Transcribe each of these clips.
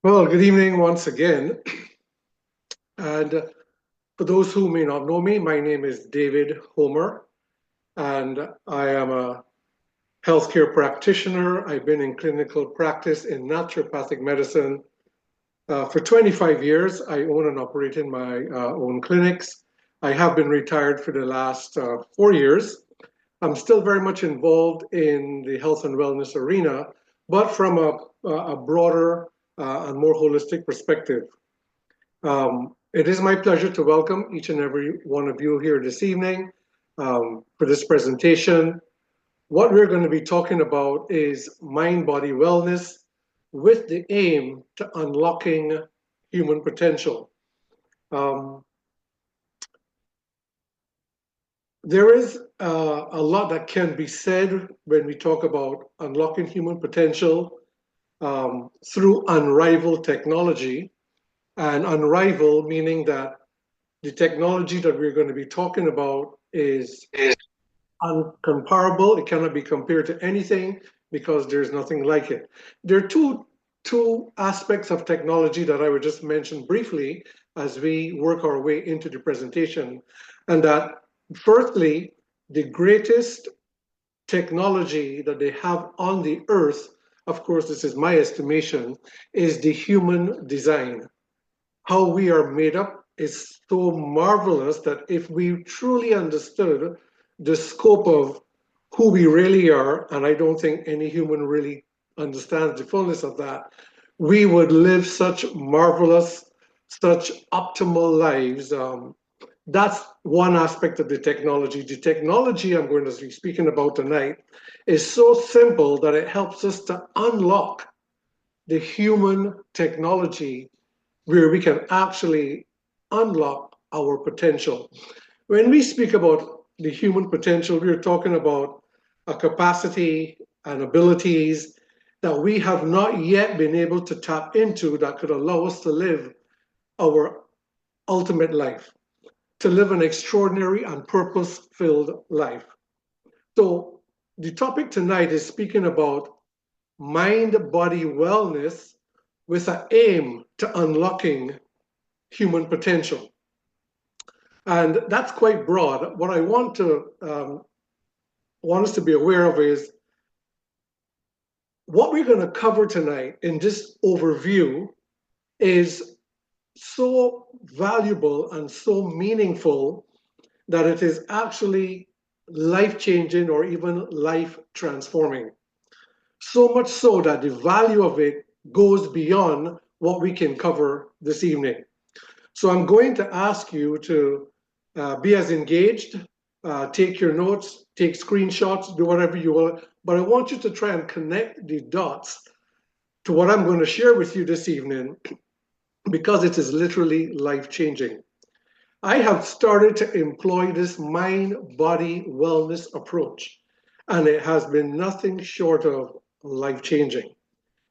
Well, good evening once again. And for those who may not know me, my name is David Homer, and I am a healthcare practitioner. I've been in clinical practice in naturopathic medicine for 25 years. I own and operate in my own clinics. I have been retired for the last 4 years. I'm still very much involved in the health and wellness arena, but from a broader and more holistic perspective. It is my pleasure to welcome each and every one of you here this evening for this presentation. What we're going to be talking about is mind-body wellness with the aim to unlocking human potential. Um, there is a lot that can be said when we talk about unlocking human potential through unrivaled technology, and unrivaled meaning that the technology that we're going to be talking about is uncomparable. It cannot be compared to anything because there's nothing like it. There are two aspects of technology that I would just mention briefly as we work our way into the presentation. And that, firstly, the greatest technology that they have on the earth, of course, this is my estimation, is the human design. How we are made up is so marvelous that if we truly understood the scope of who we really are, and I don't think any human really understands the fullness of that, we would live such marvelous, such optimal lives. That's one aspect of the technology. The technology I'm going to be speaking about tonight is so simple that it helps us to unlock the human technology where we can actually unlock our potential. When we speak about the human potential, we're talking about a capacity and abilities that we have not yet been able to tap into that could allow us to live our ultimate life, to live an extraordinary and purpose filled life. So, the topic tonight is speaking about mind body wellness with an aim to unlocking human potential. And that's quite broad. What I want us to be aware of is what we're going to cover tonight in this overview is so valuable and so meaningful that it is actually life changing or even life transforming. So much so that the value of it goes beyond what we can cover this evening. So I'm going to ask you to be as engaged, take your notes, take screenshots, do whatever you want. But I want you to try and connect the dots to what I'm going to share with you this evening because it is literally life changing. I have started to employ this mind body wellness approach, and it has been nothing short of life changing.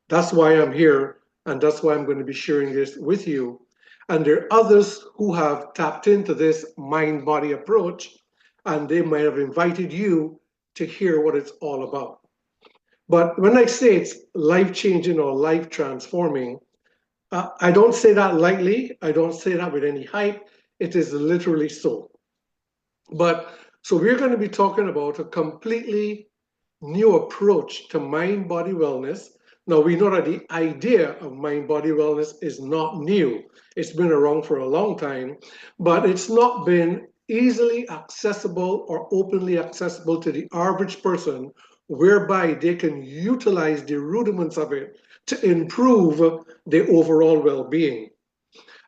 That's why I'm here, and that's why I'm going to be sharing this with you. And there are others who have tapped into this mind body approach, and they might have invited you to hear what it's all about. But when I say it's life changing or life transforming, I don't say that lightly. I don't say that with any hype. It is literally so. But so we're going to be talking about a completely new approach to mind body wellness Now, we know that the idea of mind body wellness is not new. It's been around for a long time, but it's not been easily accessible or openly accessible to the average person, whereby they can utilize the rudiments of it to improve their overall well being.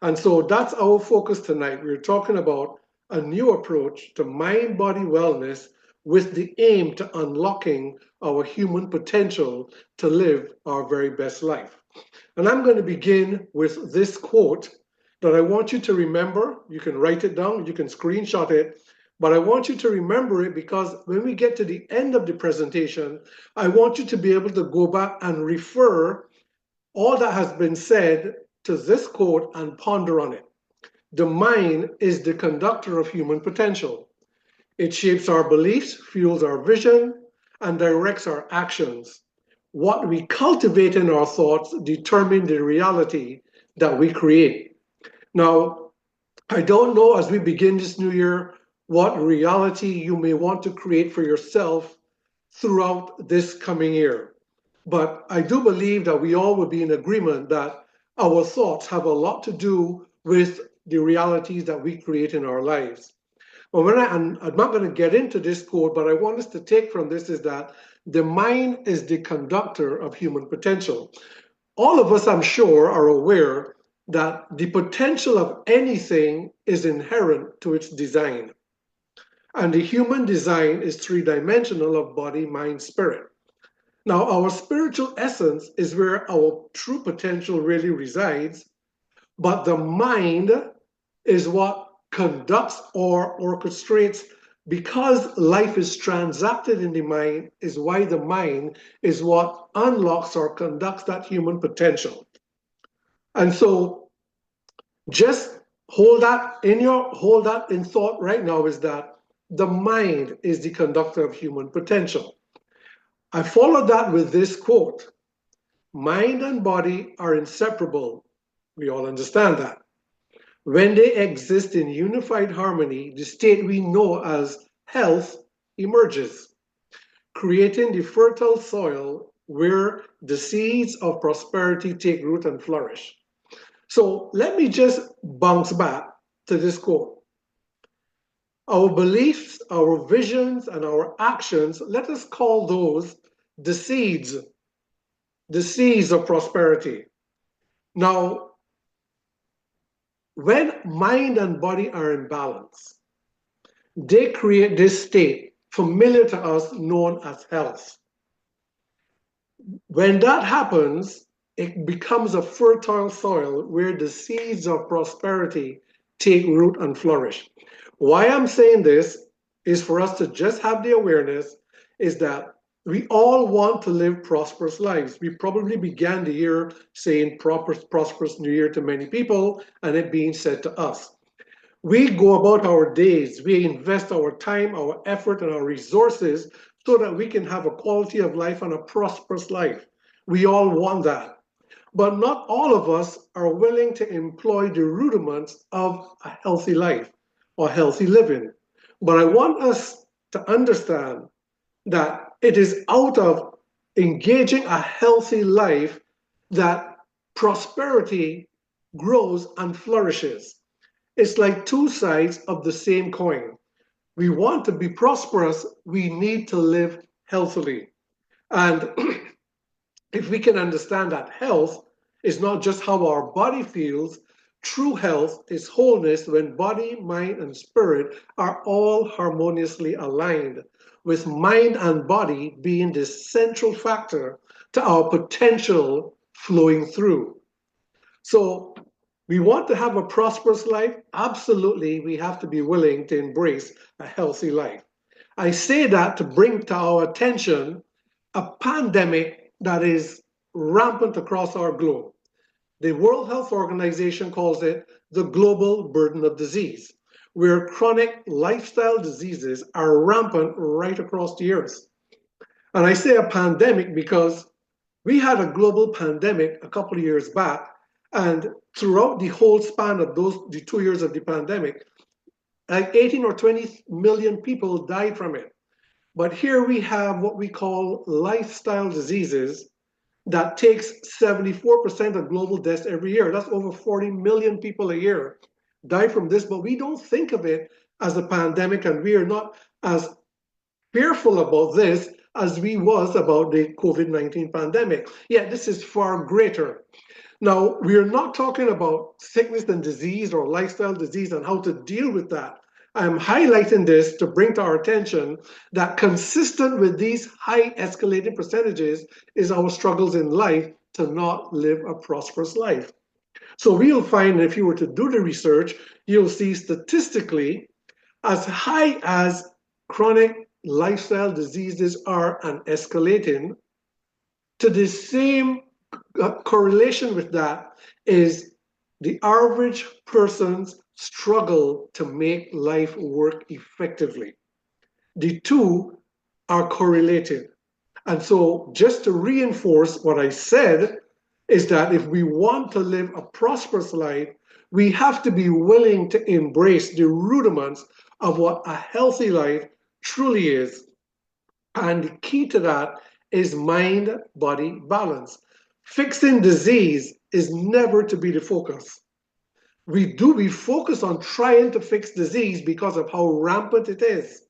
And so that's our focus tonight. We're talking about a new approach to mind body wellness with the aim to unlocking our human potential to live our very best life. And I'm going to begin with this quote that I want you to remember. You can write it down, you can screenshot it, but I want you to remember it because when we get to the end of the presentation, I want you to be able to go back and refer all that has been said to this quote and ponder on it. The mind is the conductor of human potential. It shapes our beliefs, fuels our vision, and directs our actions. What we cultivate in our thoughts determine the reality that we create. Now, I don't know as we begin this new year what reality you may want to create for yourself throughout this coming year. But I do believe that we all will be in agreement that our thoughts have a lot to do with the realities that we create in our lives. Well, I'm not going to get into this quote, but I want us to take from this is that the mind is the conductor of human potential. All of us, I'm sure, are aware that the potential of anything is inherent to its design. And the human design is three-dimensional of body, mind, spirit. Now, our spiritual essence is where our true potential really resides, but the mind is what conducts or orchestrates. Because life is transacted in the mind, is why the mind is what unlocks or conducts that human potential. And so just hold that in thought right now is that the mind is the conductor of human potential. I followed that with this quote: mind and body are inseparable. We all understand that. When they exist in unified harmony, the state we know as health emerges, creating the fertile soil where the seeds of prosperity take root and flourish. So let me just bounce back to this quote. Our beliefs, our visions, and our actions, let us call those the seeds, the seeds of prosperity. Now, when mind and body are in balance, they create this state familiar to us known as health. When that happens, it becomes a fertile soil where the seeds of prosperity take root and flourish. Why I'm saying this is for us to just have the awareness is that we all want to live prosperous lives. We probably began the year saying prosperous new year to many people, and it being said to us. We go about our days, we invest our time, our effort, and our resources so that we can have a quality of life and a prosperous life. We all want that. But not all of us are willing to employ the rudiments of a healthy life or healthy living. But I want us to understand that it is out of engaging a healthy life that prosperity grows and flourishes. It's like two sides of the same coin. We want to be prosperous, we need to live healthily. And if we can understand that health is not just how our body feels, true health is wholeness when body, mind, and spirit are all harmoniously aligned, with mind and body being the central factor to our potential flowing through. So, we want to have a prosperous life. Absolutely, we have to be willing to embrace a healthy life. I say that to bring to our attention a pandemic that is rampant across our globe. The World Health Organization calls it the global burden of disease, where chronic lifestyle diseases are rampant right across the earth. And I say a pandemic because we had a global pandemic a couple of years back, and throughout the whole span of the 2 years of the pandemic, like 18 or 20 million people died from it. But here we have what we call lifestyle diseases that takes 74% of global deaths every year. That's over 40 million people a year die from this, but we don't think of it as a pandemic, and we are not as fearful about this as we was about the COVID-19 pandemic. Yet this is far greater. Now, we are not talking about sickness and disease or lifestyle disease and how to deal with that. I'm highlighting this to bring to our attention that consistent with these high escalating percentages is our struggles in life to not live a prosperous life. So we'll find, if you were to do the research, you'll see statistically as high as chronic lifestyle diseases are and escalating, to the same correlation with that is the average person's struggle to make life work effectively. The two are correlated. And so, just to reinforce what I said, is that if we want to live a prosperous life, we have to be willing to embrace the rudiments of what a healthy life truly is. And the key to that is mind-body balance. Fixing disease is never to be the focus. We focus on trying to fix disease because of how rampant it is.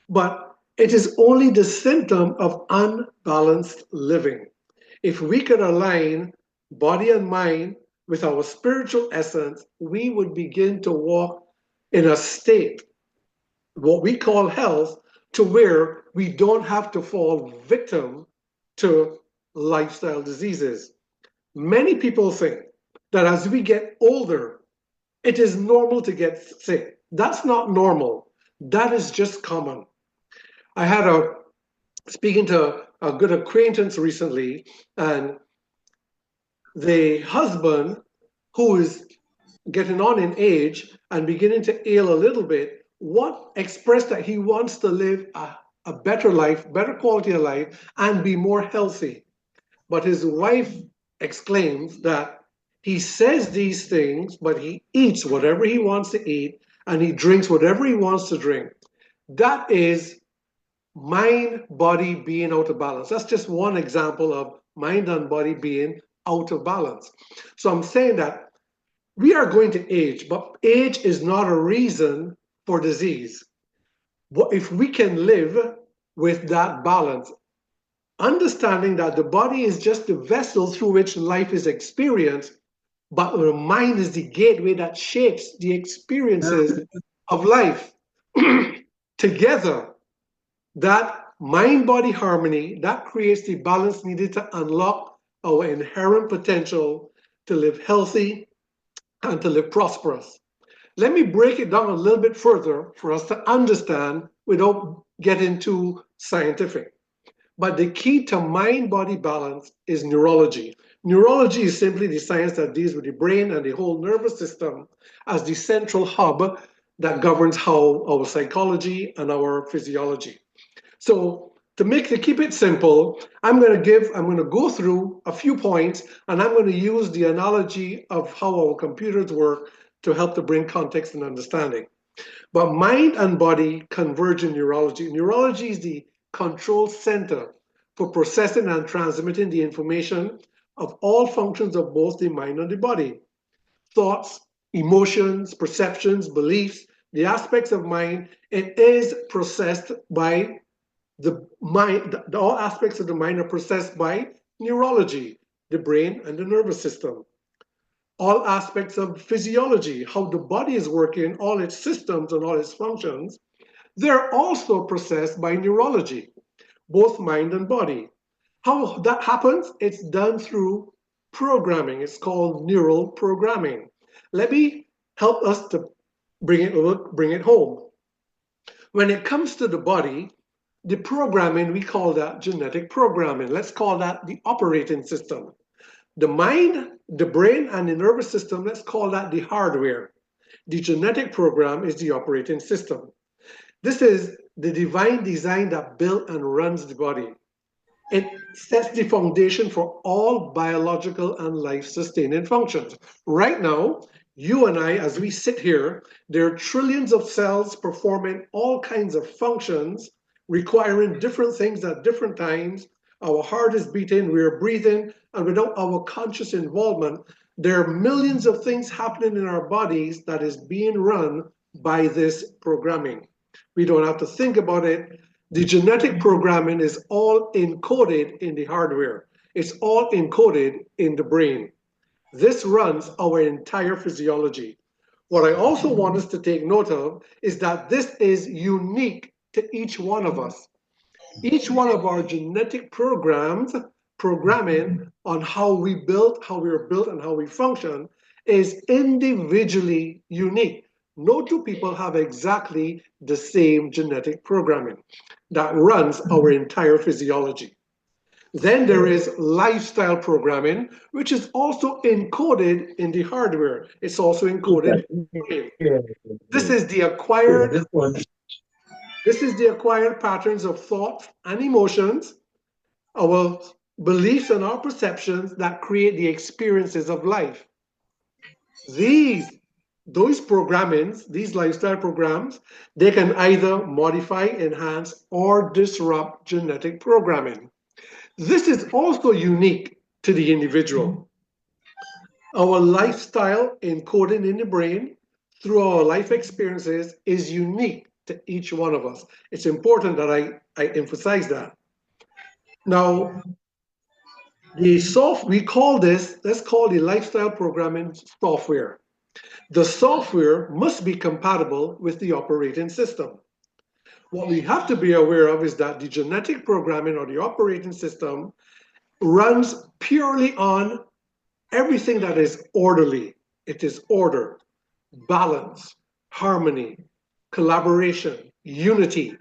But it is only the symptom of unbalanced living. If we could align body and mind with our spiritual essence, we would begin to walk in a state, what we call health, to where we don't have to fall victim to lifestyle diseases. Many people think that as we get older, it is normal to get sick. That's not normal. That is just common. I had speaking to a good acquaintance recently, and the husband, who is getting on in age and beginning to ail a little bit, expressed that he wants to live a better life, better quality of life, and be more healthy. But his wife exclaims that he says these things, but he eats whatever he wants to eat, and he drinks whatever he wants to drink. That is mind, body being out of balance. That's just one example of mind and body being out of balance. So I'm saying that we are going to age, but age is not a reason for disease. If we can live with that balance, understanding that the body is just the vessel through which life is experienced, but the mind is the gateway that shapes the experiences of life. Together, that mind-body harmony, that creates the balance needed to unlock our inherent potential to live healthy and to live prosperous. Let me break it down a little bit further for us to understand without getting too scientific. But the key to mind-body balance is neurology. Neurology is simply the science that deals with the brain and the whole nervous system as the central hub that governs how our psychology and our physiology. So to keep it simple, I'm going to go through a few points, and I'm going to use the analogy of how our computers work to help to bring context and understanding. But mind and body converge in neurology. Neurology is the control center for processing and transmitting the information of all functions of both the mind and the body. Thoughts, emotions, perceptions, beliefs, the aspects of mind, it is processed by the mind. All aspects of the mind are processed by neurology, the brain and the nervous system. All aspects of physiology, how the body is working, all its systems and all its functions, they're also processed by neurology, both mind and body. How that happens, it's done through programming. It's called neural programming. Let me help us to bring it home. When it comes to the body, the programming, we call that genetic programming. Let's call that the operating system. The mind, the brain, and the nervous system, let's call that the hardware. The genetic program is the operating system. This is the divine design that built and runs the body. It sets the foundation for all biological and life-sustaining functions. Right now, you and I, as we sit here, there are trillions of cells performing all kinds of functions, requiring different things at different times Our heart is beating, we're breathing, and without our conscious involvement, there are millions of things happening in our bodies that is being run by this programming. We don't have to think about it. The genetic programming is all encoded in the hardware. It's all encoded in the brain. This runs our entire physiology. What I also want us to take note of is that this is unique to each one of us. Each one of our genetic programming on how we built, how we are built, and how we function is individually unique. No two people have exactly the same genetic programming that runs our entire physiology. Then there is lifestyle programming, which is also encoded in the hardware. It's also encoded in the brain. This is the acquired this is the acquired patterns of thought and emotions, our beliefs and our perceptions that create the experiences of life. These those programmings, these lifestyle programs, they can either modify, enhance, or disrupt genetic programming. This is also unique to the individual. Our lifestyle encoded in the brain through our life experiences is unique to each one of us. It's important that I emphasize that. Now, we call this, let's call the lifestyle programming software. The software must be compatible with the operating system. What we have to be aware of is that the genetic programming or the operating system runs purely on everything that is orderly. It is order, balance, harmony, collaboration, unity.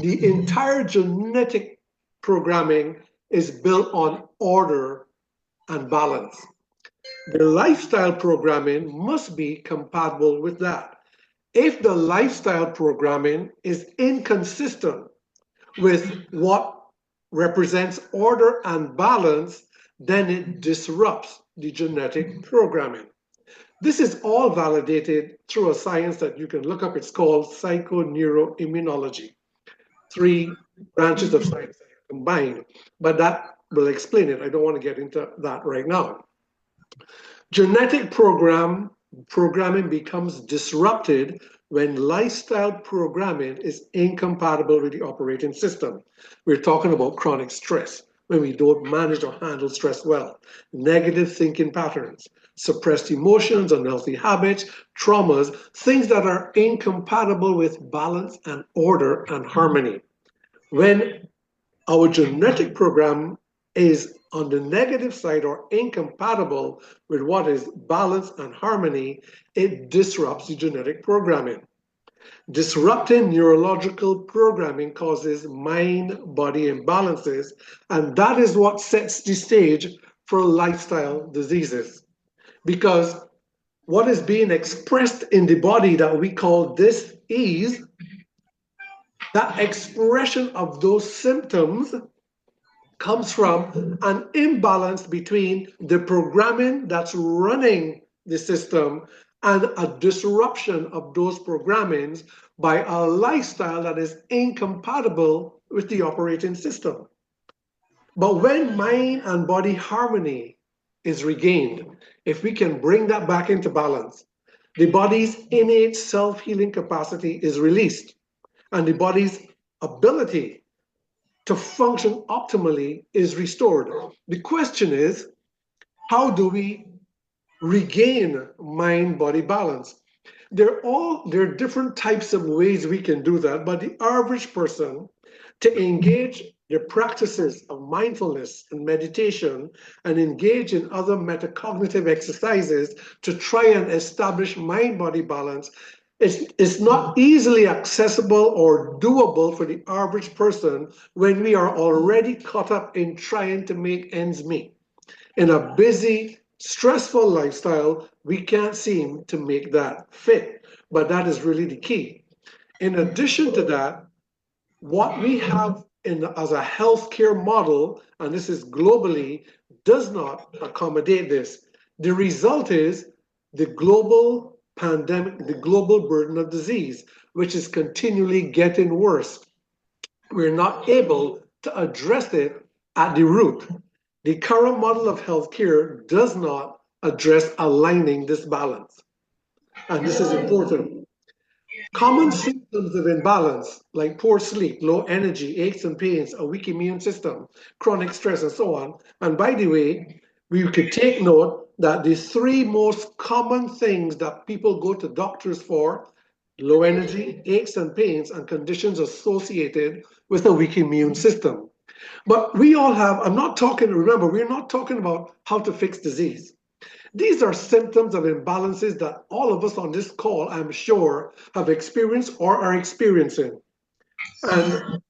The entire genetic programming is built on order and balance. The lifestyle programming must be compatible with that. If the lifestyle programming is inconsistent with what represents order and balance, then it disrupts the genetic programming. This is all validated through a science that you can look up. It's called psychoneuroimmunology. Three branches of science combined, but that will explain it. I don't want to get into that right now. Genetic programming becomes disrupted when lifestyle programming is incompatible with the operating system. We're talking about chronic stress, when we don't manage or handle stress well, negative thinking patterns, suppressed emotions, unhealthy habits, traumas, things that are incompatible with balance and order and harmony. When our genetic program is on the negative side or incompatible with what is balance and harmony, it disrupts the genetic programming. Disrupting neurological programming causes mind body imbalances, and that is what sets the stage for lifestyle diseases. Because what is being expressed in the body that we call dis-ease, that expression of those symptoms comes from an imbalance between the programming that's running the system and a disruption of those programmings by a lifestyle that is incompatible with the operating system. But when mind and body harmony is regained, if we can bring that back into balance, the body's innate self-healing capacity is released, and the body's ability to function optimally is restored. The question is, how do we regain mind-body balance? There are different types of ways we can do that, but the average person to engage their practices of mindfulness and meditation and engage in other metacognitive exercises to try and establish mind-body balance is not easily accessible or doable for the average person when we are already caught up in trying to make ends meet. In a busy, stressful lifestyle, we can't seem to make that fit. But that is really the key. In addition to that, what we have as a healthcare model, and this is globally, does not accommodate this. The result is the global pandemic, the global burden of disease, which is continually getting worse. We're not able to address it At the root, the current model of healthcare does not address aligning this balance. And this is important. Common symptoms of imbalance, like poor sleep, low energy, aches and pains, a weak immune system, chronic stress, and so on. And by the way, we could take note that the three most common things that people go to doctors for: low energy, aches and pains, and conditions associated with a weak immune system. But we all have, I'm not talking, remember, we're not talking about how to fix disease. These are symptoms of imbalances that all of us on this call, I'm sure, have experienced or are experiencing. And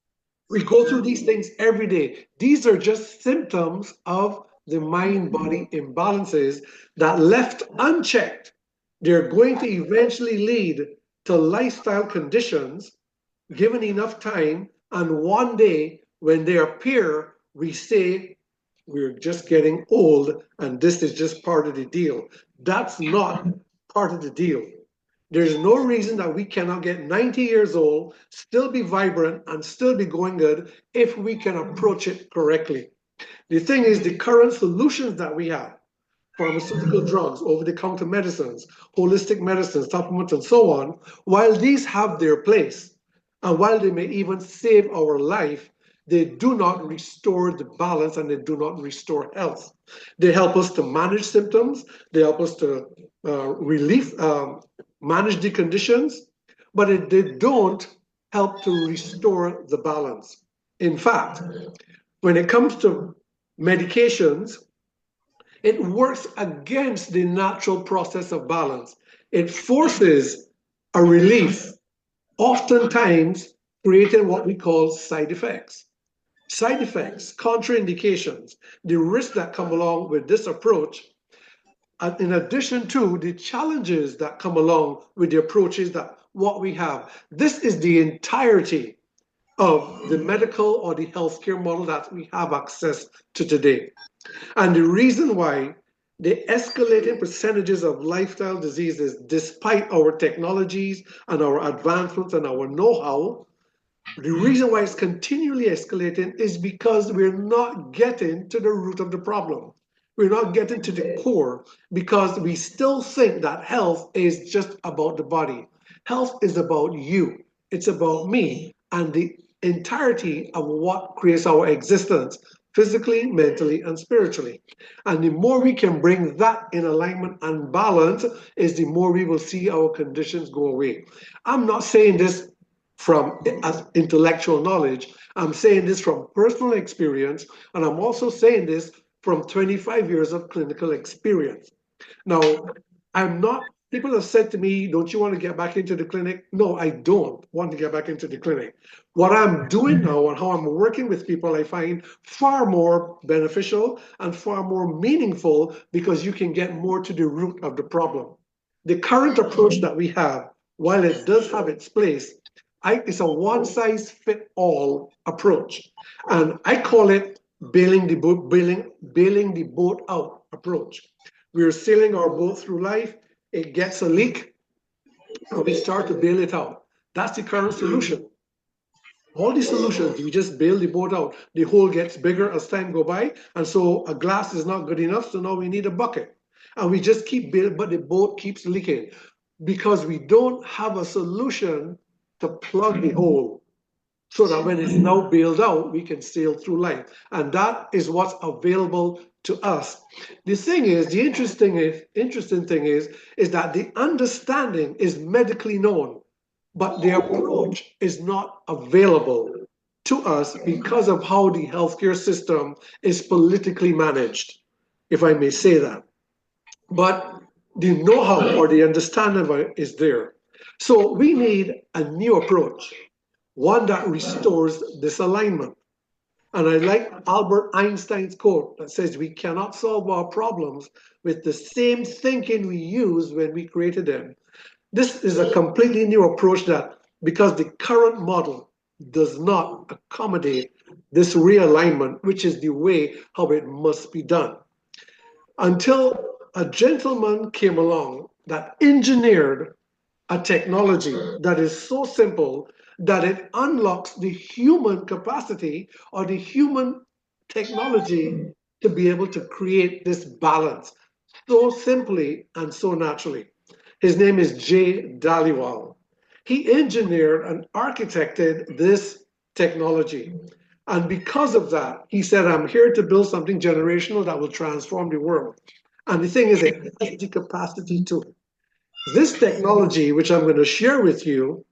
we go through these things every day. These are just symptoms of the mind body imbalances that, left unchecked, they're going to eventually lead to lifestyle conditions given enough time. And one day, when they appear, we say, we're just getting old and this is just part of the deal. That's not part of the deal. There's no reason that we cannot get 90 years old, still be vibrant, and still be going good if we can approach it correctly. The thing is, the current solutions that we have, pharmaceutical drugs, over the counter medicines, holistic medicines, supplements, and so on, while these have their place, and while they may even save our life, they do not restore the balance and they do not restore health. They help us to manage symptoms, they help us to manage the conditions, but they don't help to restore the balance. In fact, when it comes to medications, it works against the natural process of balance. It forces a relief, oftentimes creating what we call side effects. Side effects, contraindications, the risks that come along with this approach, in addition to the challenges that come along with the approaches that what we have. This is the entirety of the medical or the healthcare model that we have access to today. And the reason why the escalating percentages of lifestyle diseases, despite our technologies and our advancements and our know-how, the reason why it's continually escalating is because we're not getting to the root of the problem. We're not getting to the core because we still think that health is just about the body. Health is about you. It's about me and the entirety of what creates our existence, physically, mentally, and spiritually. And the more we can bring that in alignment and balance, is the more we will see our conditions go away. I'm not saying this from as intellectual knowledge. I'm saying this from personal experience, and I'm also saying this from 25 years of clinical experience. Now, people have said to me, don't you want to get back into the clinic? No, I don't want to get back into the clinic. What I'm doing now and how I'm working with people, I find far more beneficial and far more meaningful because you can get more to the root of the problem. The current approach that we have, while it does have its place, it's a one-size-fit-all approach. And I call it bailing the boat out approach. We're sailing our boat through life, it gets a leak, and we start to bail it out. That's the current solution. All the solutions, we just bail the boat out. The hole gets bigger as time go by, and so a glass is not good enough, so now we need a bucket. And we just keep bailing, but the boat keeps leaking because we don't have a solution to plug the hole so that when it's now bailed out, we can sail through life. And that is what's available to us. The thing is, the interesting thing is that the understanding is medically known, but the approach is not available to us because of how the healthcare system is politically managed, if I may say that. But the know-how or the understanding of it is there. So we need a new approach, one that restores this alignment. And I like Albert Einstein's quote that says, we cannot solve our problems with the same thinking we used when we created them. This is a completely new approach that, because the current model does not accommodate this realignment, which is the way how it must be done. Until a gentleman came along that engineered a technology that is so simple that it unlocks the human capacity or the human technology to be able to create this balance so simply and so naturally. His name is Jay Dhaliwal. He engineered and architected this technology. And because of that, he said, I'm here to build something generational that will transform the world. And the thing is, it has the capacity to. This technology, which I'm going to share with you,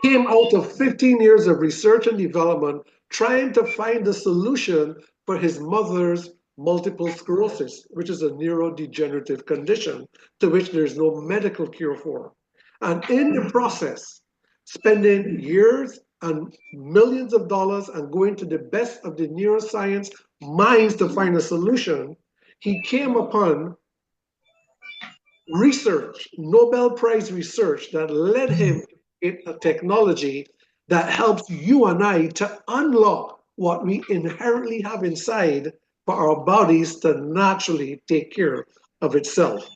came out of 15 years of research and development trying to find a solution for his mother's multiple sclerosis, which is a neurodegenerative condition to which there's no medical cure for. And in the process, spending years and millions of dollars and going to the best of the neuroscience minds to find a solution, he came upon research, Nobel Prize research that led him in a technology that helps you and I to unlock what we inherently have inside for our bodies to naturally take care of itself.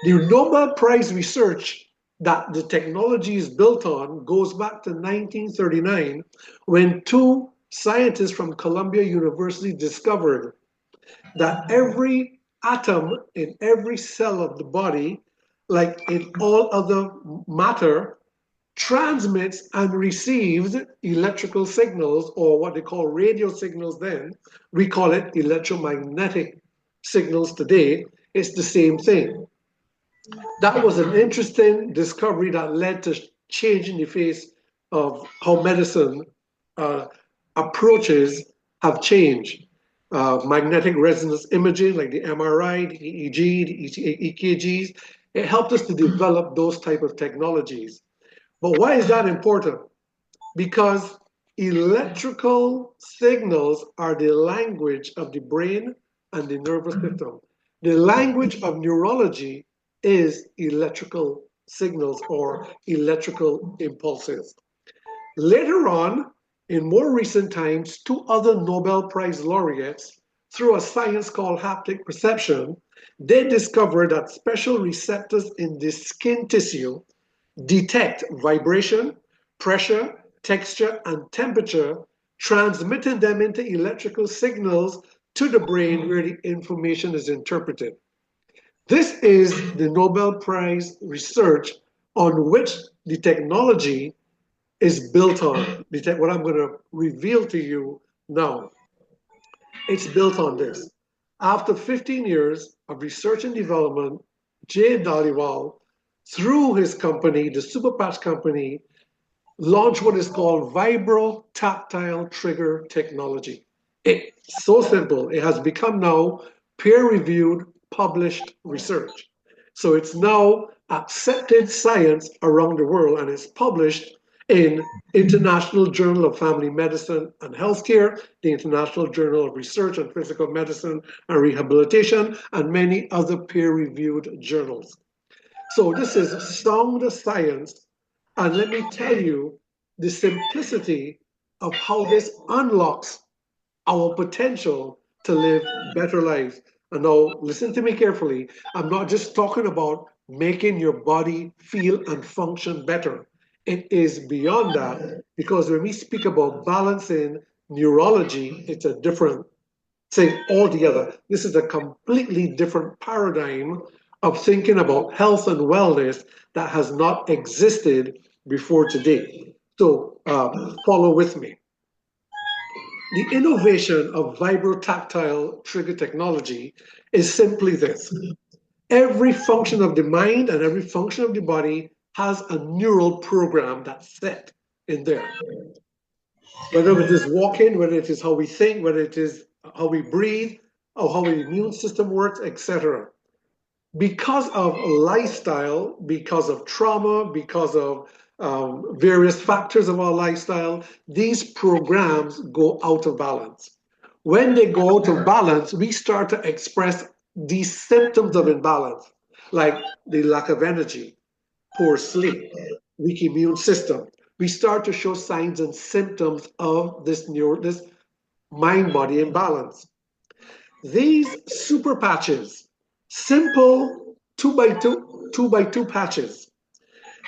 The Nobel Prize research that the technology is built on goes back to 1939 when two scientists from Columbia University discovered that every atom in every cell of the body, like in all other matter, transmits and receives electrical signals, or what they call radio signals then. We call it electromagnetic signals today. It's the same thing. That was an interesting discovery that led to changing the face of how medicine approaches have changed. Magnetic resonance imaging, like the MRI, the EEG, the EKGs, it helped us to develop those type of technologies. But why is that important? Because electrical signals are the language of the brain and the nervous system. The language of neurology is electrical signals or electrical impulses. Later on, in more recent times, two other Nobel Prize laureates, through a science called haptic perception, they discovered that special receptors in the skin tissue detect vibration, pressure, texture, and temperature, transmitting them into electrical signals to the brain where the information is interpreted. This is the Nobel Prize research on which the technology is built on. What I'm going to reveal to you now, it's built on this. After 15 years of research and development, Jay Dhaliwal, through his company, the Superpatch Company, launched what is called Vibro-Tactile Trigger Technology. It's so simple. It has become now peer-reviewed, published research. So it's now accepted science around the world, and it's published in International Journal of Family Medicine and Healthcare, the International Journal of Research on Physical Medicine and Rehabilitation, and many other peer-reviewed journals. So this is sound science, and let me tell you the simplicity of how this unlocks our potential to live better lives. And now listen to me carefully. I'm not just talking about making your body feel and function better. It is beyond that, because when we speak about balancing neurology, it's a different thing altogether. This is a completely different paradigm of thinking about health and wellness that has not existed before today. So follow with me. The innovation of vibrotactile trigger technology is simply this. Every function of the mind and every function of the body has a neural program that's set in there. Whether it is walking, whether it is how we think, whether it is how we breathe, or how our immune system works, etc. Because of lifestyle, because of trauma, because of various factors of our lifestyle, these programs go out of balance. When they go out of balance, we start to express these symptoms of imbalance, like the lack of energy, poor sleep, weak immune system. We start to show signs and symptoms of this mind-body imbalance. These super patches, simple 2x2 patches,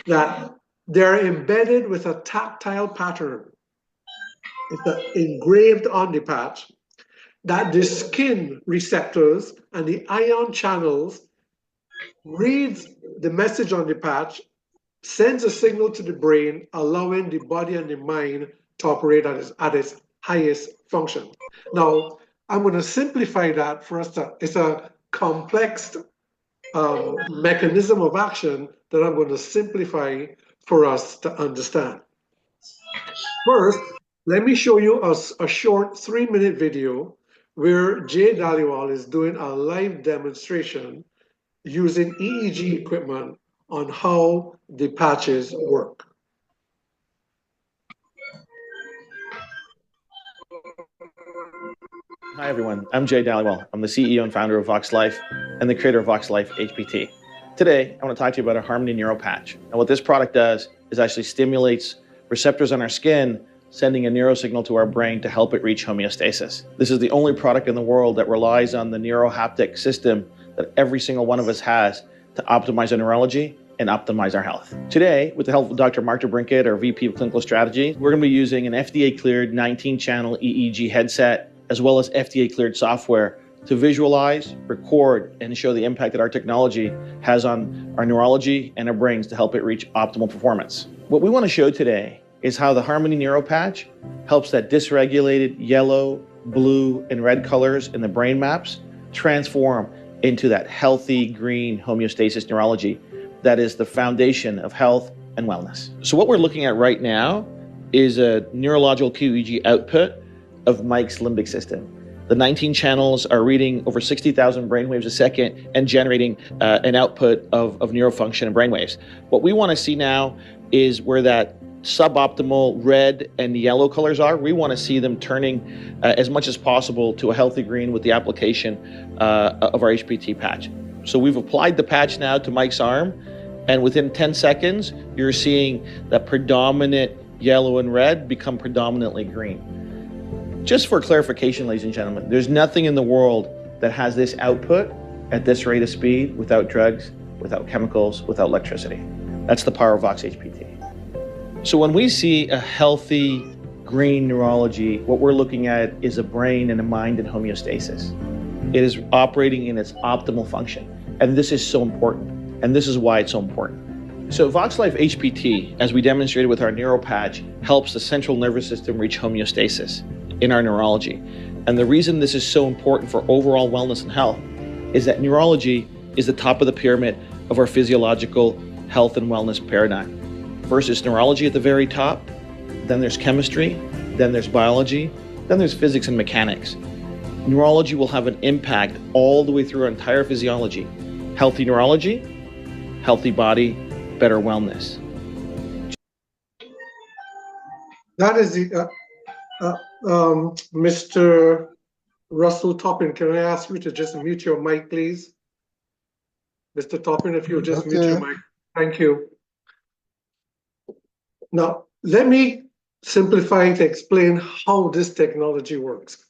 that they're embedded with a tactile pattern. it's engraved on the patch that the skin receptors and the ion channels reads the message on the patch, sends a signal to the brain, allowing the body and the mind to operate at its highest function. Now, I'm going to simplify that for us to, it's a complex mechanism of action that I'm going to simplify for us to understand. First, let me show you a short 3-minute video where Jay Dhaliwal is doing a live demonstration using EEG equipment on how the patches work. Hi everyone, I'm Jay Dhaliwal. I'm the CEO and founder of Vox Life and the creator of Vox Life HPT. Today, I want to talk to you about a Harmony Neuro Patch. And what this product does is actually stimulates receptors on our skin, sending a neurosignal to our brain to help it reach homeostasis. This is the only product in the world that relies on the neurohaptic system that every single one of us has to optimize our neurology and optimize our health. Today, with the help of Dr. Mark DeBrincat, our VP of Clinical Strategy, we're going to be using an FDA-cleared 19-channel EEG headset, as well as FDA-cleared software to visualize, record, and show the impact that our technology has on our neurology and our brains to help it reach optimal performance. What we want to show today is how the Harmony Neuro Patch helps that dysregulated yellow, blue, and red colors in the brain maps transform into that healthy green homeostasis neurology that is the foundation of health and wellness. So what we're looking at right now is a neurological QEEG output of Mike's limbic system. The 19 channels are reading over 60,000 brainwaves a second and generating an output of neurofunction and brainwaves. What we want to see now is where that suboptimal red and yellow colors are. We want to see them turning as much as possible to a healthy green with the application of our HPT patch. So we've applied the patch now to Mike's arm, and within 10 seconds, you're seeing that predominant yellow and red become predominantly green. Just for clarification, ladies and gentlemen, there's nothing in the world that has this output at this rate of speed without drugs, without chemicals, without electricity. That's the power of Vox HPT. So when we see a healthy green neurology, what we're looking at is a brain and a mind in homeostasis. It is operating in its optimal function. And this is so important. And this is why it's so important. So Vox Life HPT, as we demonstrated with our neuro patch, helps the central nervous system reach homeostasis in our neurology. And the reason this is so important for overall wellness and health is that neurology is the top of the pyramid of our physiological health and wellness paradigm. First is neurology at the very top, then there's chemistry, then there's biology, then there's physics and mechanics. Neurology will have an impact all the way through our entire physiology. Healthy neurology, healthy body, better wellness. That is the Mr. Russell Toppin, can I ask you to just mute your mic, please? Mr. Toppin, if you'll just mute your mic. Thank you. Now, let me simplify to explain how this technology works.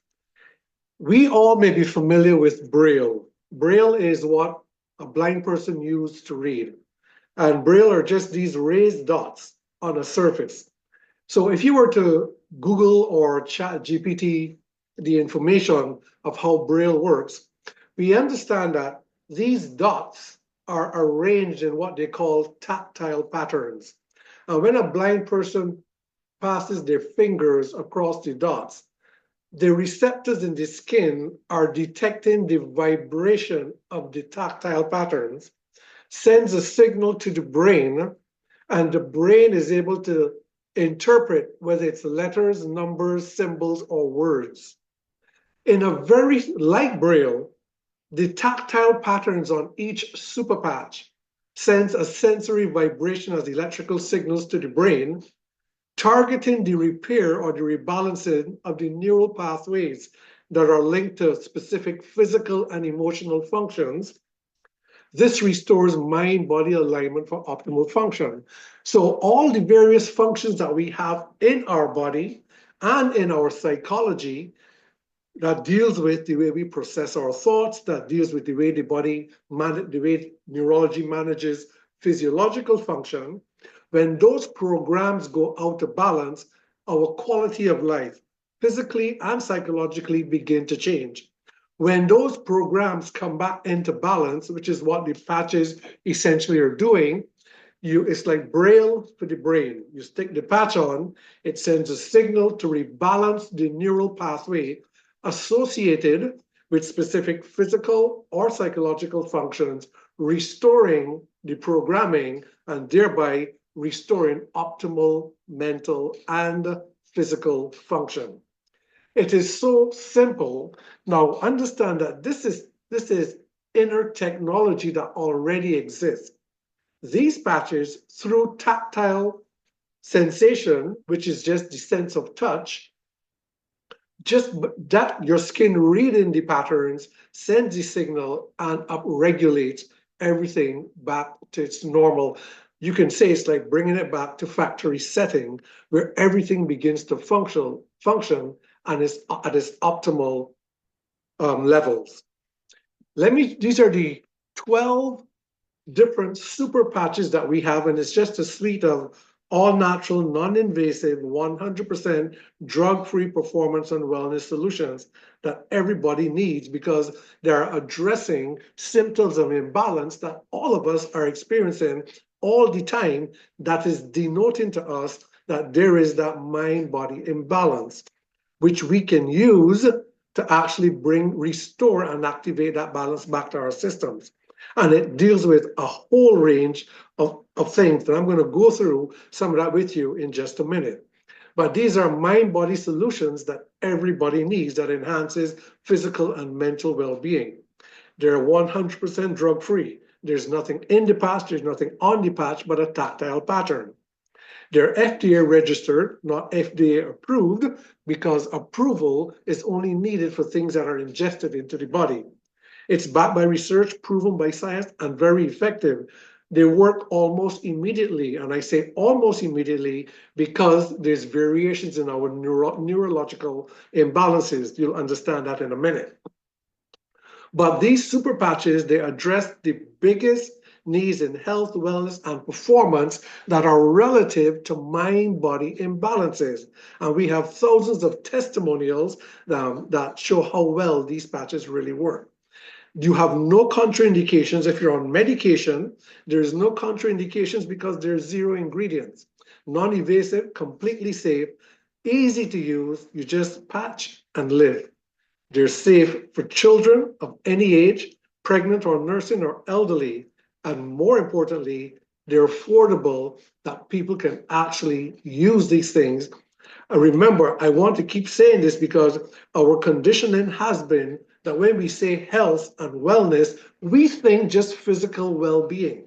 We all may be familiar with Braille. Braille is what a blind person uses to read. And Braille are just these raised dots on a surface. So if you were to Google or Chat GPT the information of how Braille works, we understand that these dots are arranged in what they call tactile patterns. And when a blind person passes their fingers across the dots, the receptors in the skin are detecting the vibration of the tactile patterns, sends a signal to the brain, and the brain is able to interpret whether it's letters, numbers, symbols, or words. In a very like Braille, the tactile patterns on each super patch sends a sensory vibration as electrical signals to the brain, targeting the repair or the rebalancing of the neural pathways that are linked to specific physical and emotional functions. This restores mind-body alignment for optimal function. So all the various functions that we have in our body and in our psychology that deals with the way we process our thoughts, that deals with the way the body, the way neurology manages physiological function, when those programs go out of balance, our quality of life, physically and psychologically begin to change. When those programs come back into balance, which is what the patches essentially are doing, it's like braille for the brain. You stick the patch on, it sends a signal to rebalance the neural pathway associated with specific physical or psychological functions, restoring the programming and thereby restoring optimal mental and physical function. It is so simple. Now understand that this is inner technology that already exists. These patches, through tactile sensation, which is just the sense of touch, just that your skin reading the patterns sends the signal and upregulates everything back to its normal. You can say it's like bringing it back to factory setting where everything begins to function and is at its optimal levels. These are the 12 different super patches that we have, and it's just a suite of all natural, non-invasive, 100% drug-free performance and wellness solutions that everybody needs because they're addressing symptoms of imbalance that all of us are experiencing all the time, that is denoting to us that there is that mind-body imbalance, which we can use to actually restore and activate that balance back to our systems. And it deals with a whole range of things. And I'm going to go through some of that with you in just a minute. But these are mind-body solutions that everybody needs that enhances physical and mental well-being. They're 100% drug-free. There's nothing in the patch, there's nothing on the patch but a tactile pattern. They're FDA registered, not FDA approved, because approval is only needed for things that are ingested into the body. It's backed by research, proven by science, and very effective. They work almost immediately, and I say almost immediately because there's variations in our neurological imbalances. You'll understand that in a minute. But these super patches, they address the biggest needs in health, wellness, and performance that are relative to mind-body imbalances. And we have thousands of testimonials that show how well these patches really work. You have no contraindications. If you're on medication, there's no contraindications because there's zero ingredients. Non-invasive, completely safe, easy to use. You just patch and live. They're safe for children of any age, pregnant or nursing or elderly. And more importantly, they're affordable that people can actually use these things. And remember, I want to keep saying this because our conditioning has been that when we say health and wellness, we think just physical well-being.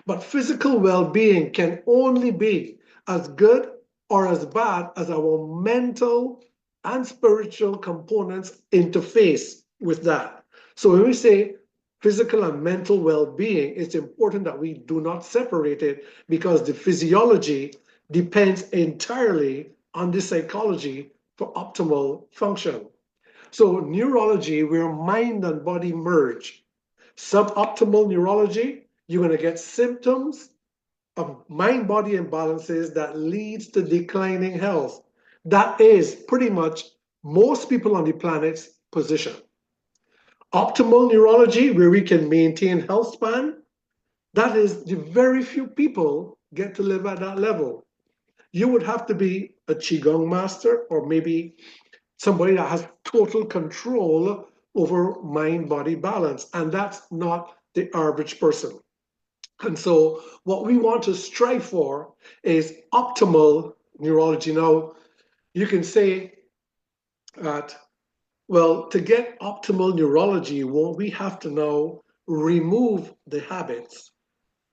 But physical well-being can only be as good or as bad as our mental and spiritual components interface with that. So when we say physical and mental well-being, it's important that we do not separate it because the physiology depends entirely on the psychology for optimal function. So neurology, where mind and body merge. Suboptimal neurology, you're going to get symptoms of mind-body imbalances that leads to declining health. That is pretty much most people on the planet's position. Optimal neurology, where we can maintain health span, that is the very few people get to live at that level. You would have to be a Qigong master or maybe somebody that has total control over mind-body balance, and that's not the average person. And so what we want to strive for is optimal neurology. Now, you can say that, well, to get optimal neurology, won't we have to now remove the habits,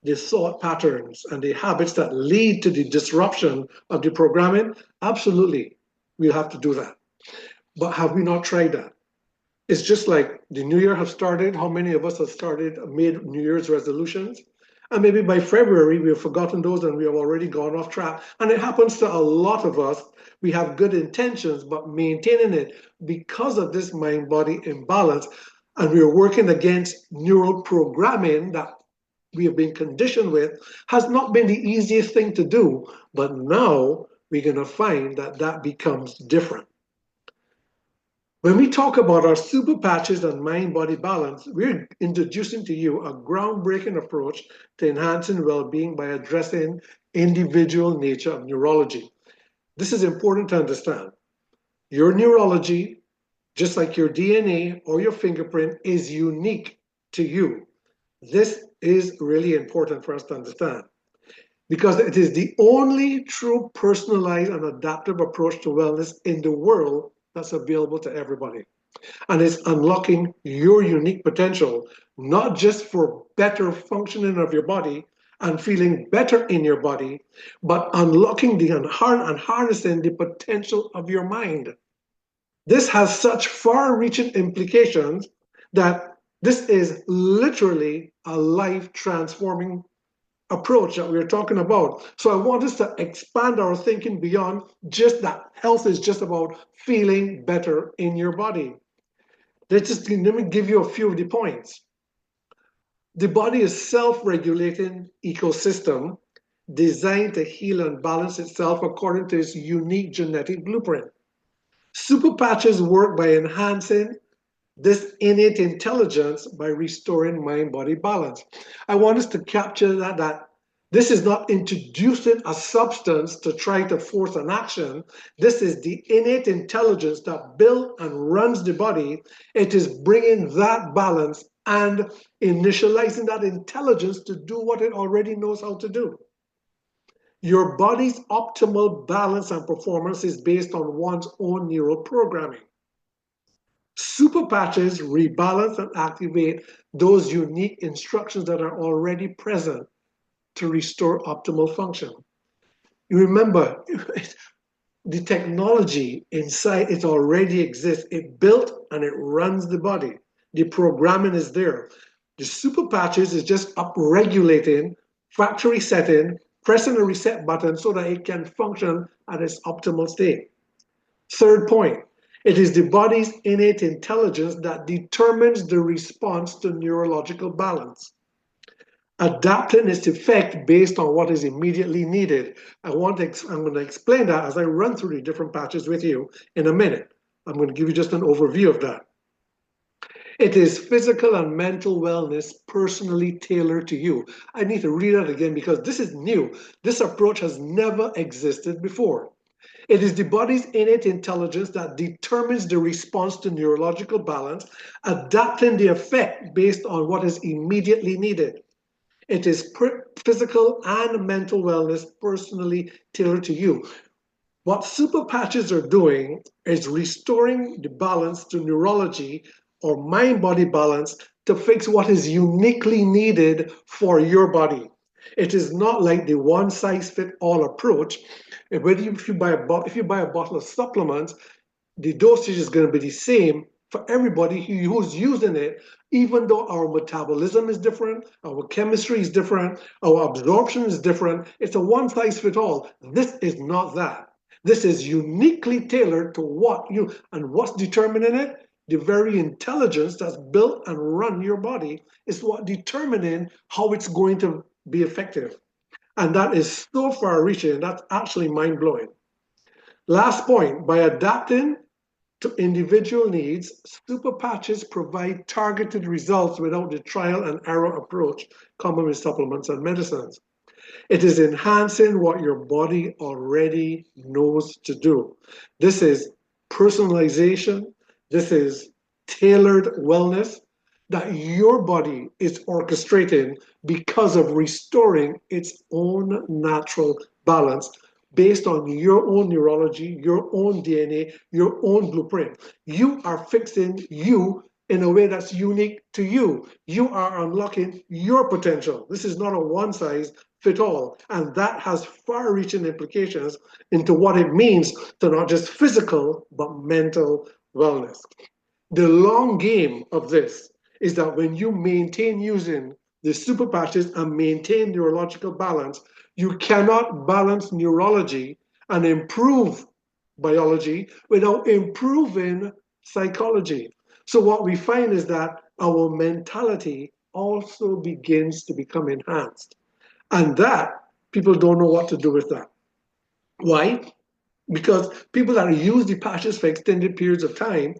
the thought patterns, and the habits that lead to the disruption of the programming? Absolutely, we'll have to do that. But have we not tried that? It's just like the new year has started. How many of us have made New Year's resolutions? And maybe by February, we have forgotten those and we have already gone off track. And it happens to a lot of us. We have good intentions, but maintaining it because of this mind-body imbalance, and we're working against neural programming that we have been conditioned with, has not been the easiest thing to do. But now we're going to find that that becomes different. When we talk about our super patches and mind-body balance, we're introducing to you a groundbreaking approach to enhancing well-being by addressing individual nature of neurology. This is important to understand. Your neurology, just like your DNA or your fingerprint, is unique to you. This is really important for us to understand because it is the only true personalized and adaptive approach to wellness in the world that's available to everybody. And it's unlocking your unique potential, not just for better functioning of your body and feeling better in your body, but unlocking and harnessing the potential of your mind. This has such far reaching implications that this is literally a life transforming approach that we're talking about. So I want us to expand our thinking beyond just that health is just about feeling better in your body. Let me give you a few of the points. The body is a self-regulating ecosystem designed to heal and balance itself according to its unique genetic blueprint. Super patches work by enhancing this innate intelligence by restoring mind-body balance. I want us to capture that this is not introducing a substance to try to force an action. This is the innate intelligence that builds and runs the body. It is bringing that balance and initializing that intelligence to do what it already knows how to do. Your body's optimal balance and performance is based on one's own neural programming. Super patches rebalance and activate those unique instructions that are already present to restore optimal function. You remember, the technology inside it already exists. It built and it runs the body. The programming is there. The super patches is just up-regulating, factory setting, pressing a reset button so that it can function at its optimal state. Third point, it is the body's innate intelligence that determines the response to neurological balance. Adapting its effect based on what is immediately needed. I'm going to explain that as I run through the different patches with you in a minute. I'm going to give you just an overview of that. It is physical and mental wellness personally tailored to you. I need to read that again because this is new. This approach has never existed before. It is the body's innate intelligence that determines the response to neurological balance, adapting the effect based on what is immediately needed. It is physical and mental wellness personally tailored to you. What super patches are doing is restoring the balance to neurology or mind-body balance to fix what is uniquely needed for your body. It is not like the one-size-fits-all approach. If you buy a bottle of supplements, the dosage is going to be the same for everybody who's using it, even though our metabolism is different, our chemistry is different, our absorption is different. It's a one-size-fits-all. This is not that. This is uniquely tailored to what's determining it. The very intelligence that's built and run your body is what determining how it's going to be effective. And that is so far-reaching, that's actually mind-blowing. Last point, by adapting to individual needs, super patches provide targeted results without the trial and error approach common with supplements and medicines. It is enhancing what your body already knows to do. This is personalization. This is tailored wellness that your body is orchestrating because of restoring its own natural balance based on your own neurology, your own DNA, your own blueprint. You are fixing you in a way that's unique to you. You are unlocking your potential. This is not a one-size-fits-all, and that has far-reaching implications into what it means to not just physical, but mental wellness. The long game of this is that when you maintain using the super patches and maintain neurological balance, you cannot balance neurology and improve biology without improving psychology. So what we find is that our mentality also begins to become enhanced. And that, people don't know what to do with that. Why? Because people that use the patches for extended periods of time,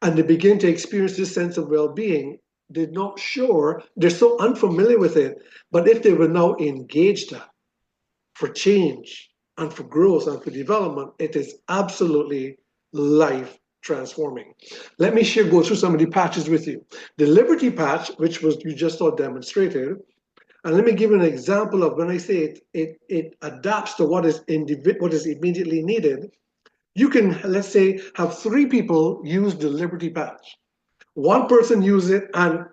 and they begin to experience this sense of well-being. They're not sure, they're so unfamiliar with it, but if they were now engaged for change and for growth and for development, it is absolutely life transforming. Let me go through some of the patches with you. The Liberty patch, which was you just saw demonstrated, and let me give an example of when I say it adapts to what is immediately needed. You can, let's say, have 3 people use the Liberty patch. One person use it, and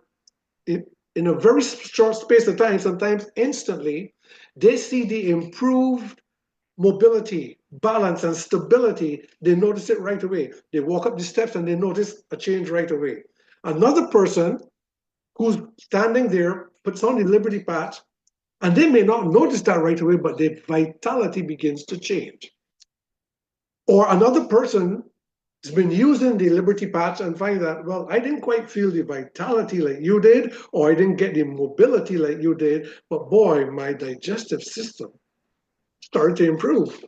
in a very short space of time, sometimes instantly, they see the improved mobility, balance, and stability. They notice it right away. They walk up the steps and they notice a change right away. Another person who's standing there puts on the Liberty patch, and they may not notice that right away, but their vitality begins to change. Or another person has been using the Liberty patch and find that, well, I didn't quite feel the vitality like you did, or I didn't get the mobility like you did, but boy, my digestive system started to improve.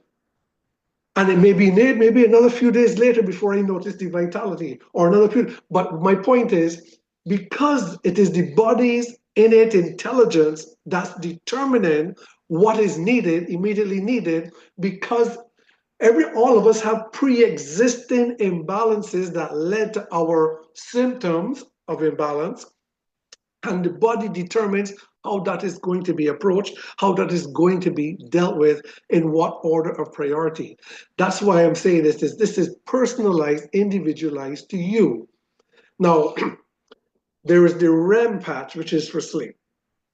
And it may be maybe another few days later before I notice the vitality, or another few. But my point is, because it is the body's innate intelligence that's determining what is needed, immediately needed, because all of us have pre-existing imbalances that led to our symptoms of imbalance, and the body determines how that is going to be approached, how that is going to be dealt with, in what order of priority. That's why I'm saying this is personalized, individualized to you. Now, there is the REM patch, which is for sleep.